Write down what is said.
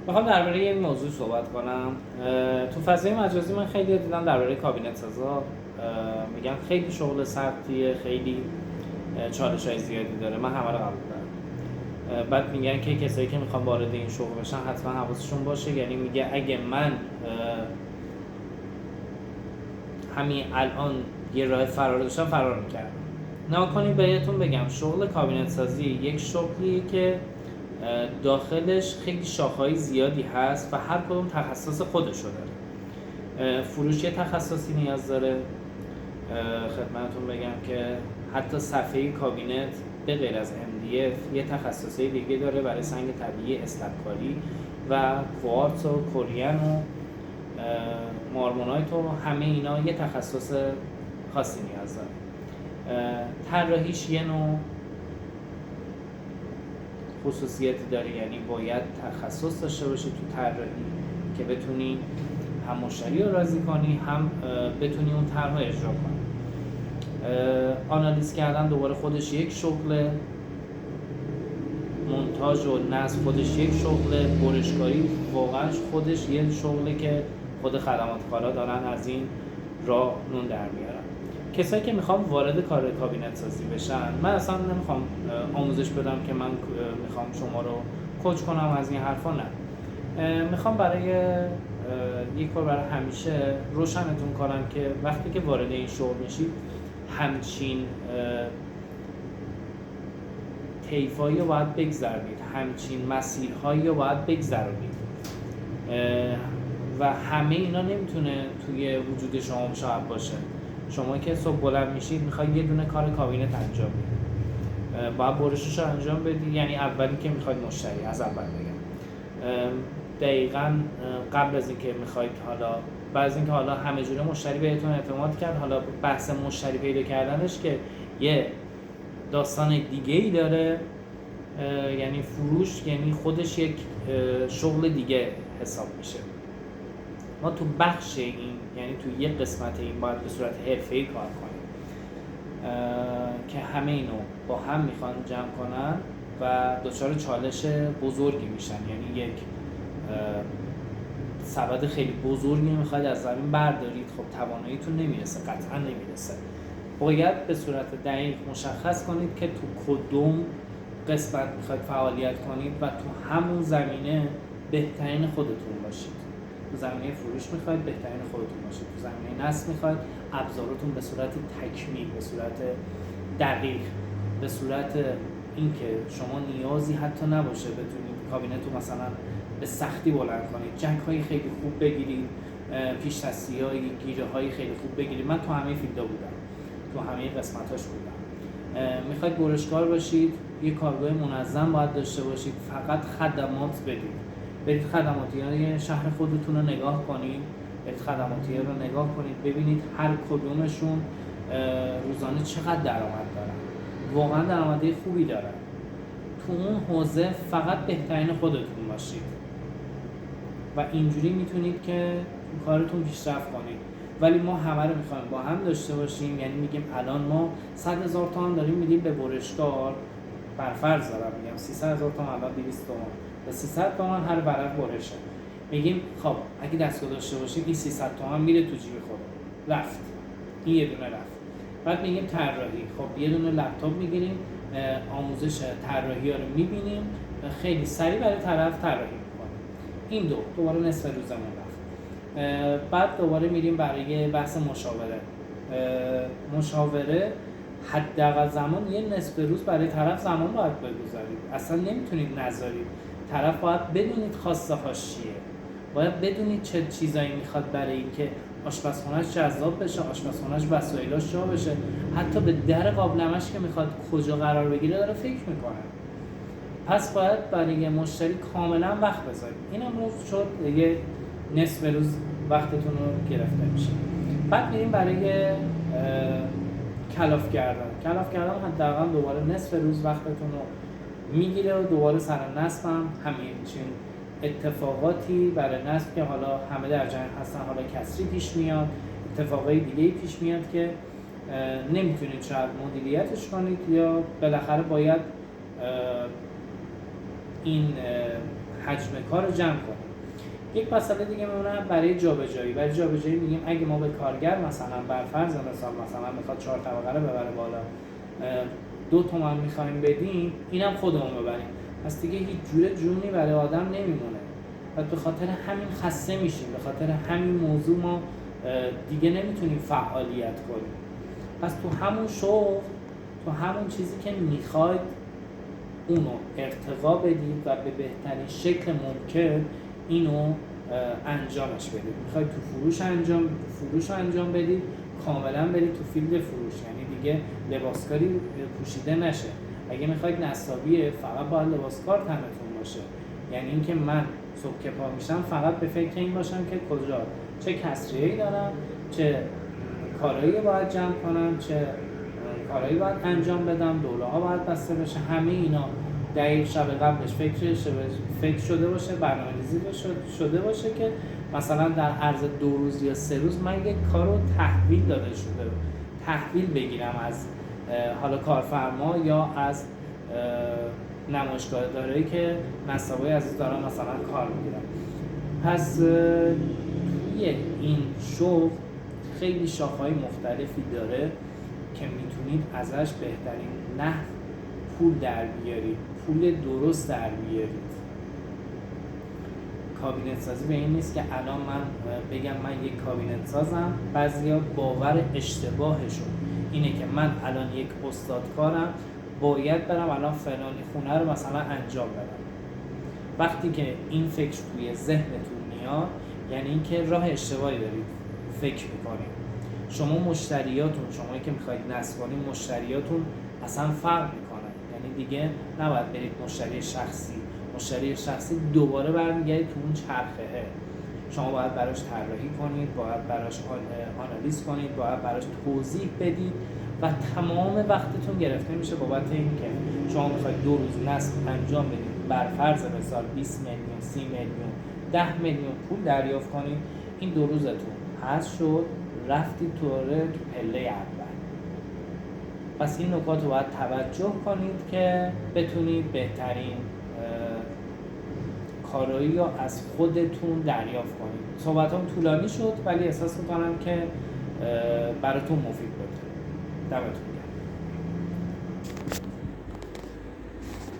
میخوام درباره یک موضوع صحبت کنم. تو فضای مجازی من خیلی دیدم درباره کابینت سازا میگن خیلی شغل سختیه، خیلی چالش‌های زیادی داره. من همه رو قبول دارم. بعد میگن که کسایی که میخوان وارد این شغل بشن حتما حواسشون باشه، یعنی میگه اگه من همین الان یه راه فرار داشتم فرار میکردم. نکنید بهتون بگم شغل کابینت سازی یک شغلیه که داخلش خیلی شاخه‌های زیادی هست و هر کدوم تخصص خودشو داره. فروش یه تخصصی نیاز داره. خدمتتون بگم که حتی صفحه کابینت به غیر از MDF یه تخصصی دیگه داره برای سنگ طبیعی، اسلب‌کاری و کوارتز و کورین و مارمونایت و همه اینا یه تخصص خاصی نیاز داره. طراحیش یه نوع خصوصیتی داره، یعنی باید تخصص داشته باشی تو طراحی که بتونی هم مشتری رو راضی کنی، هم بتونی اون طرح رو اجرا کنی. آنالیز کردن دوباره خودش یک شغله، مونتاژ و نصب خودش یک شغله، برشکاری واقعا خودش یه شغله که خود خدمات کالا دارن از این راه نون در میارن. کسایی که میخوام وارد کار کابینت سازی بشن، من اصلا نمیخوام آموزش بدم که من میخوام شما رو کوچ کنم از این حرفا، نه. میخوام برای یک بار برای همیشه روشنتون کنم که وقتی که وارد این شغل میشید همچین طیفایی رو باید بگذرونید، همچین مسیرهایی رو باید بگذرونید و همه اینا نمیتونه توی وجود شما شاید باشه. شما که صبح بلند میشید میخواید یه دونه کار کابینت انجام بدید، باید برشش رو انجام بدید، یعنی اولی که میخواید مشتری، از اول بگم دقیقاً قبل از اینکه میخواید، حالا بعد از اینکه حالا همه جوره مشتری بهتون اعتماد کرد، حالا بحث مشتری پیدا کردنش که یه داستان دیگه ای داره، یعنی فروش یعنی خودش یک شغل دیگه حساب میشه. ما تو بخش این، یعنی تو یک قسمت این باید به صورت حرفه‌ای کار کنیم که همه اینو با هم میخوان جمع کنن و دچار چالش بزرگی میشن، یعنی یک سبد خیلی بزرگی میخواید از زمین بردارید. خب تواناییتون نمیرسه، قطعا نمیرسه. باید به صورت دقیق مشخص کنید که تو کدوم قسمت میخواید فعالیت کنید و تو همون زمینه بهترین خودتون باشید. تو زمینه فروش میخواید بهترین خودتون باشید، تو زمینه نصب میخواید ابزاراتون به صورت تکمیل، به صورت دقیق، به صورت اینکه شما نیازی حتی نباشه بتونید کابینتو مثلا به سختی بلند کنید، جک های خیلی خوب بگیرید، پیش دستی های گیره های خیلی خوب بگیرید. من تو همه فیلدا بودم، تو همه قسمتاش بودم. میخواید برشکار باشید، یه کارگاه منظم باید داشته باشید، فقط خدمات بدید. برید خدماتیای شهر خودتون رو نگاه کنید، برید خدماتی‌ها رو نگاه کنید، ببینید هر کدومشون روزانه چقدر درآمد دارن، واقعا درآمدی خوبی دارن. تو اون حوزه فقط بهترین خودتون باشید و اینجوری میتونید که کارتون پیشرفت کنید. ولی ما همه رو میخوایم با هم داشته باشیم، یعنی میگیم الان ما 100,000 تومان داریم میدیم به برشکار، بر فرض دارم میگم 300,000 تومان، الان 200 تومان و 300 تومان هر ورق برشه. میگیم خب اگه دستگاه داشته باشیم این 300 تومان میره تو جیب خودمون، رفت، این یه دونه رفت. بعد میگیم طراحی، خب یه دونه لپتاپ میگیریم، آموزش طراحی ها رو میبینیم، خیلی سریع برای طرف طراحی میکنیم. این دوباره نصف روزمون رفت. بعد دوباره میریم برای بحث مشاوره حداقل زمان یه نصف روز برای طرف زمان باید بگذارید، اصلا نمیتونید نذارید. طرف باید بدونید خواسته هاش چیه، باید بدونید چه چیزایی میخواد برای اینکه آشپزخونه‌اش جذاب بشه، آشپزخونه‌اش وسایلاش جا بشه، حتی به در قابلمه‌اش که میخواد کجا قرار بگیره داره فکر میکنه. پس باید برای مشتری کاملا وقت بذارید. این امروز شد دیگه نصف روز وقتتون رو گرفته میشه. بعد میریم برای کلاف کردن حداقل دوباره نصف روز وقتتون رو میگیره و دوباره سر نصب هم همچین اتفاقاتی برای نصب که حالا همه در جریان هستن، حالا کسری پیش میاد، اتفاقای دیگه پیش میاد که نمیتونید شاید مدیریتش کنید، یا بالاخره باید این حجم کار رو جمع کنیم. یک مسئله دیگه میمونه برای جابجایی. برای جابجایی میگیم اگه ما به کارگر مثلا بر فرض مثال مثلا میخواد 4 طبقه رو ببره بالا، 2 تومن میخوایم بدیم، اینم خودمون ببریم، پس دیگه هیچ جوره جونی برای آدم نمیمونه. و به خاطر همین خسته میشیم، به خاطر همین موضوع ما دیگه نمیتونیم فعالیت کنیم. پس تو همون شغل، تو همون چیزی که میخواید اونو ارتقا بدید و به بهترین شکل ممکن اینو انجامش بدید. میخواید تو فروش انجام بدید، کاملا برید تو فیلد فروش، یعنی دیگه لباسکاری پوشیده نشه. اگه میخواید نسابیه، فقط باید لباسکار تنتون باشه، یعنی اینکه من صبح که پا میشم فقط به فکر این باشم که کجا چه کسریه‌ای دارم، چه کارایی باید جمع کنم، چه کارایی باید انجام بدم، دوله ها باید بسته بشه، همه اینا دقیق شب قبلش فکر شده باشه، برنامه‌ریزی شده باشه که مثلا در عرض 2 روز یا 3 روز من یک کارو تحویل بگیرم از حالا کارفرما یا از نمایشگاه اداره‌ای که نسابای عزیز دارم مثلا کار میگیرم. پس توی این شغل خیلی شاخه‌های مختلفی داره که میتونید ازش بهترین نحو پول در بیارید، پول درست در بیارید. کابینت سازی به این نیست که الان من بگم من یک کابینت سازم، بعضیا باور اشتباهشون اینه که من الان یک استادکارم، باید برم الان فلانی خونه رو مثلا انجام بدم. وقتی که این فکر توی ذهنتون میاد، یعنی اینکه راه اشتباهی دارید فکر میکنید. شما مشتریاتون، شمایی که میخواید نصب کنید، مشتریاتون اصلا فرق میکنه، یعنی دیگه نباید برید مشتری شخصی دوباره برمیگردید تو اون چرخه. شما باید براش طراحی کنید، باید براش آنالیز کنید، باید براش توضیح بدید و تمام وقتتون گرفته میشه بابت اینکه شما میخواید 2 روز نصب انجام بدید، بر فرض مثال 20 میلیون، 30 میلیون، 10 میلیون پول دریافت کنید. این 2 روزتون حذف شد، رفتید تو پله اول. پس این نکات رو باید توجه کنید که بتونید بهترین کارایی رو از خودتون دریافت کنید. صحبتام طولانی شد ولی احساس میکنم که براتون مفید بود. دمتون